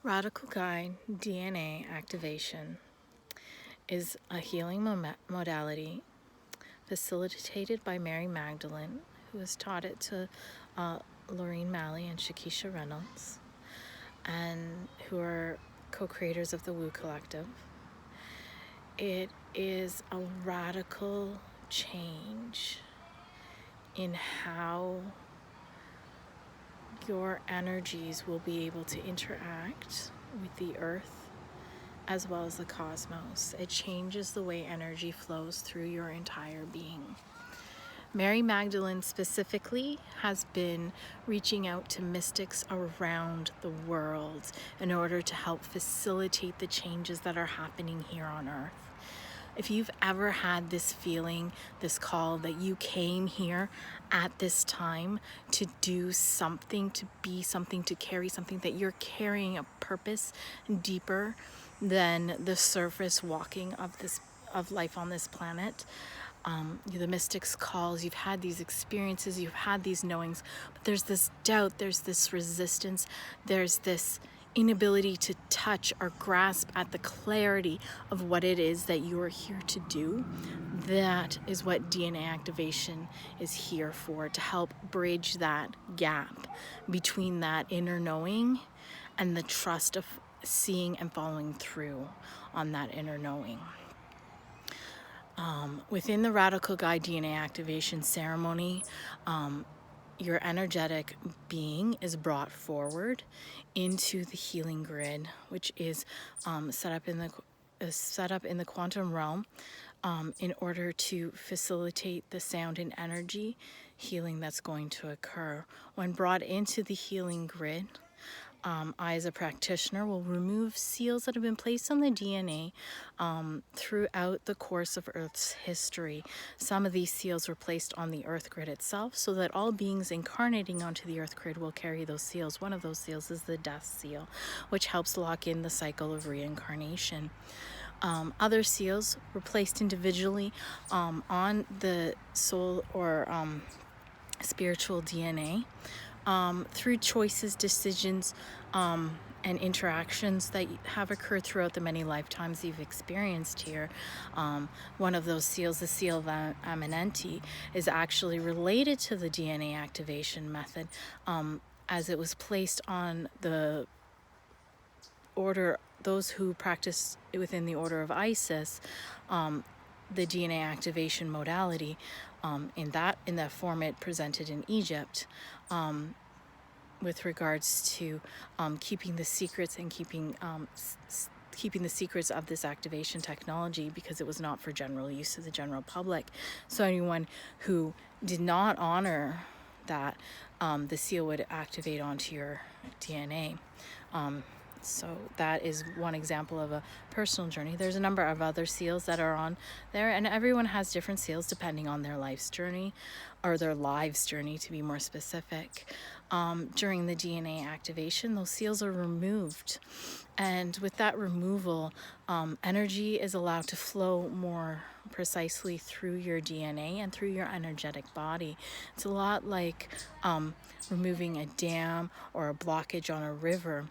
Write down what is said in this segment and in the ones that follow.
Radical guide DNA activation is a healing modality facilitated by Mary Magdalene, who has taught it to Laureen Malley and Shakisha Reynolds, and who are co-creators of the Woo Collective. It is a radical change in how your energies will be able to interact with the earth as well as the cosmos. It changes the way energy flows through your entire being. Mary Magdalene specifically has been reaching out to mystics around the world in order to help facilitate the changes that are happening here on earth. If you've ever had this feeling, this call that you came here at this time to do something, to be something, to carry something, that you're carrying a purpose deeper than the surface walking of life on this planet, the mystics calls, you've had these experiences, you've had these knowings, but there's this doubt, there's this resistance, there's this inability to touch or grasp at the clarity of what it is that you are here to do. That is what DNA activation is here for, to help bridge that gap between that inner knowing and the trust of seeing and following through on that inner knowing. Within the Radical Guide DNA activation ceremony, your energetic being is brought forward into the healing grid, which is set up in the quantum realm in order to facilitate the sound and energy healing that's going to occur. When brought into the healing grid, I, as a practitioner, will remove seals that have been placed on the DNA throughout the course of Earth's history. Some of these seals were placed on the Earth grid itself so that all beings incarnating onto the Earth grid will carry those seals. One of those seals is the death seal, which helps lock in the cycle of reincarnation. Other seals were placed individually on the soul or spiritual DNA. Through choices, decisions, and interactions that have occurred throughout the many lifetimes you've experienced here. One of those seals, the seal of Eminenti, is actually related to the DNA activation method, as it was placed on the order, those who practice within the order of Isis, the DNA activation modality, in that format presented in Egypt, with regards to keeping the secrets and keeping the secrets of this activation technology, because it was not for general use to the general public. So anyone who did not honor that, the seal would activate onto your DNA. So that is one example of a personal journey. There's a number of other seals that are on there, and everyone has different seals depending on their life's journey, or their lives journey to be more specific. During the DNA activation, those seals are removed, and with that removal, energy is allowed to flow more precisely through your DNA and through your energetic body. It's a lot like removing a dam or a blockage on a river.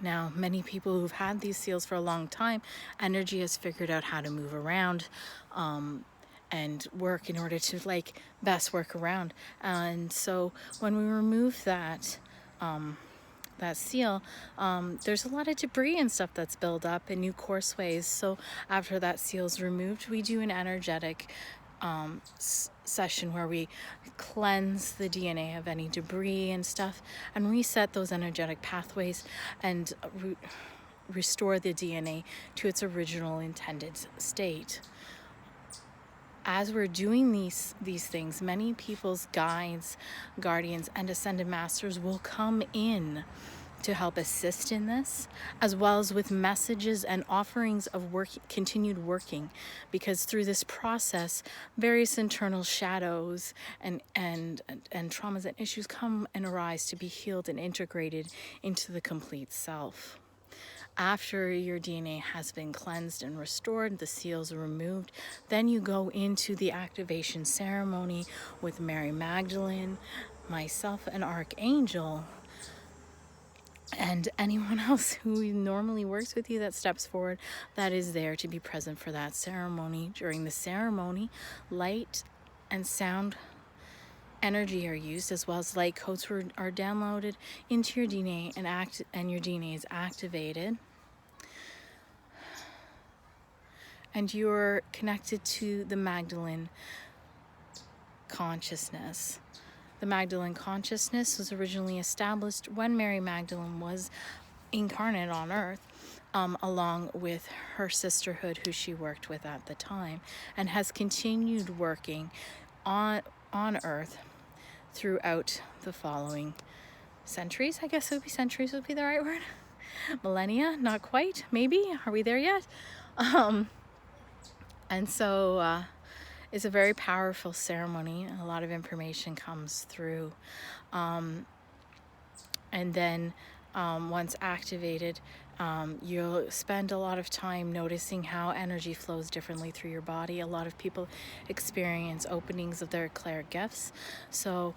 Now, many people who've had these seals for a long time, energy has figured out how to move around and work in order to best work around. And so when we remove that seal, there's a lot of debris and stuff that's built up and new courseways. So after that seal is removed, we do an energetic session where we cleanse the DNA of any debris and stuff and reset those energetic pathways and restore the DNA to its original intended state. As we're doing these things, many people's guides, guardians, and ascended masters will come in to help assist in this, as well as with messages and offerings of continued working, because through this process, various internal shadows and traumas and issues come and arise to be healed and integrated into the complete self. After your DNA has been cleansed and restored, the seals are removed, then you go into the activation ceremony with Mary Magdalene, myself, and Archangel, and anyone else who normally works with you that steps forward, that is there to be present for that ceremony. During the ceremony, light and sound energy are used, as well as light codes are downloaded into your DNA and your DNA is activated. And you're connected to the Magdalene consciousness. The Magdalene consciousness was originally established when Mary Magdalene was incarnate on earth, along with her sisterhood who she worked with at the time, and has continued working on earth throughout the following centuries. I guess centuries would be the right word. Millennia, not quite, maybe. Are we there yet? And so it's a very powerful ceremony. A lot of information comes through. And then once activated, you'll spend a lot of time noticing how energy flows differently through your body. A lot of people experience openings of their clair gifts. So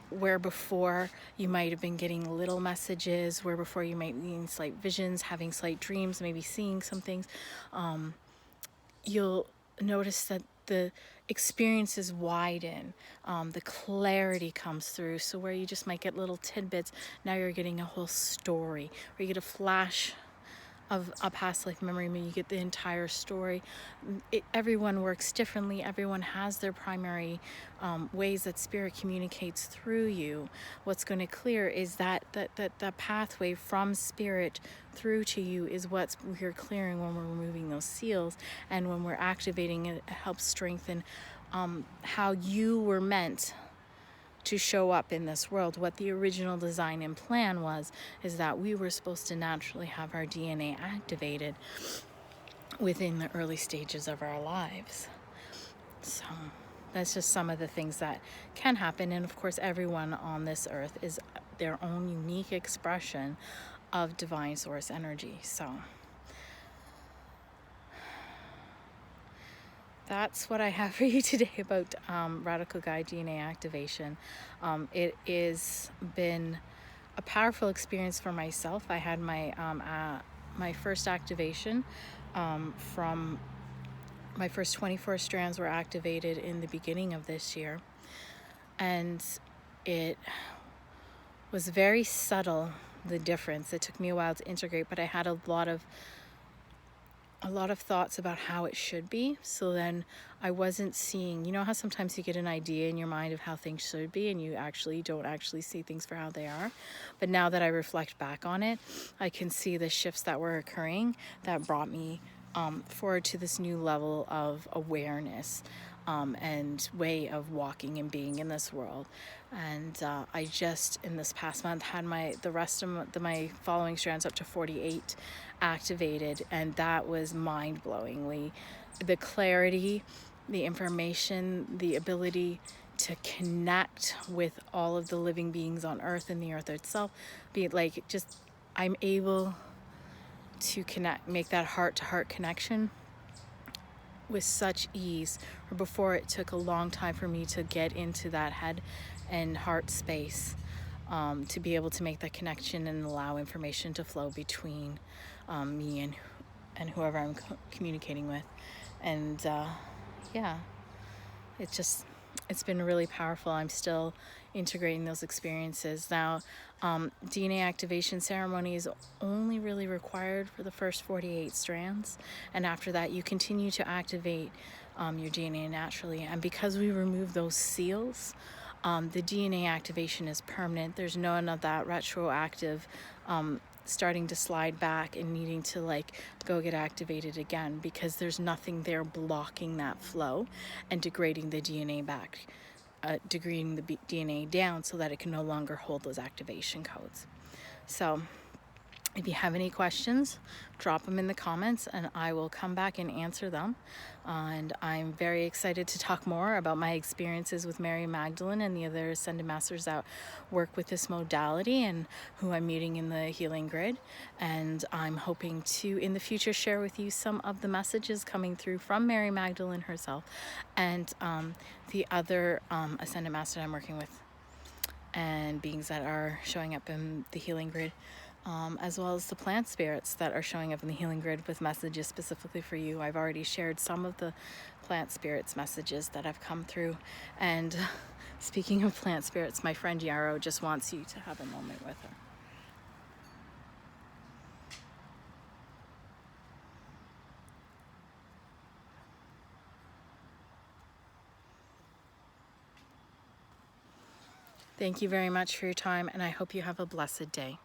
where before you might have been getting little messages, where before you might be in slight visions, having slight dreams, maybe seeing some things, you'll notice that the experiences widen, the clarity comes through. So where you just might get little tidbits, now you're getting a whole story, or you get a flash of a past life memory, maybe you get the entire story. Everyone works differently. Everyone has their primary ways that spirit communicates through you. What's going to clear is that pathway from spirit through to you is what we're clearing when we're removing those seals, and when we're activating it, it helps strengthen how you were meant to show up in this world. What the original design and plan was is that we were supposed to naturally have our DNA activated within the early stages of our lives. So that's just some of the things that can happen. And of course, everyone on this earth is their own unique expression of divine source energy. So that's what I have for you today about radical guide DNA activation. It has been a powerful experience for myself. I had my my first activation from my first 24 strands were activated in the beginning of this year, and it was very subtle, the difference. It took me a while to integrate, but I had a lot of thoughts about how it should be. So then I wasn't seeing, you know how sometimes you get an idea in your mind of how things should be and you don't actually see things for how they are. But now that I reflect back on it, I can see the shifts that were occurring that brought me forward to this new level of awareness and way of walking and being in this world. And I just in this past month had the rest of my following strands up to 48 activated, and that was mind-blowingly the clarity, the information, the ability to connect with all of the living beings on earth and the earth itself. Be it like just I'm able to connect, make that heart-to-heart connection with such ease, or before it took a long time for me to get into that head and heart space, to be able to make that connection and allow information to flow between me and whoever I'm communicating with. And yeah, it's been really powerful. I'm still integrating those experiences. Now, DNA activation ceremony is only really required for the first 48 strands. And after that, you continue to activate your DNA naturally. And because we remove those seals, the DNA activation is permanent. There's none of that retroactive starting to slide back and needing to like go get activated again, because there's nothing there blocking that flow and degrading the DNA back, degrading the DNA down so that it can no longer hold those activation codes. So if you have any questions, drop them in the comments and I will come back and answer them. And I'm very excited to talk more about my experiences with Mary Magdalene and the other Ascended Masters that work with this modality and who I'm meeting in the healing grid. And I'm hoping to, in the future, share with you some of the messages coming through from Mary Magdalene herself and the other Ascended Master I'm working with and beings that are showing up in the healing grid. as well as the plant spirits that are showing up in the healing grid with messages specifically for you. I've already shared some of the plant spirits messages that have come through. And speaking of plant spirits, my friend Yarrow just wants you to have a moment with her. Thank you very much for your time, and I hope you have a blessed day.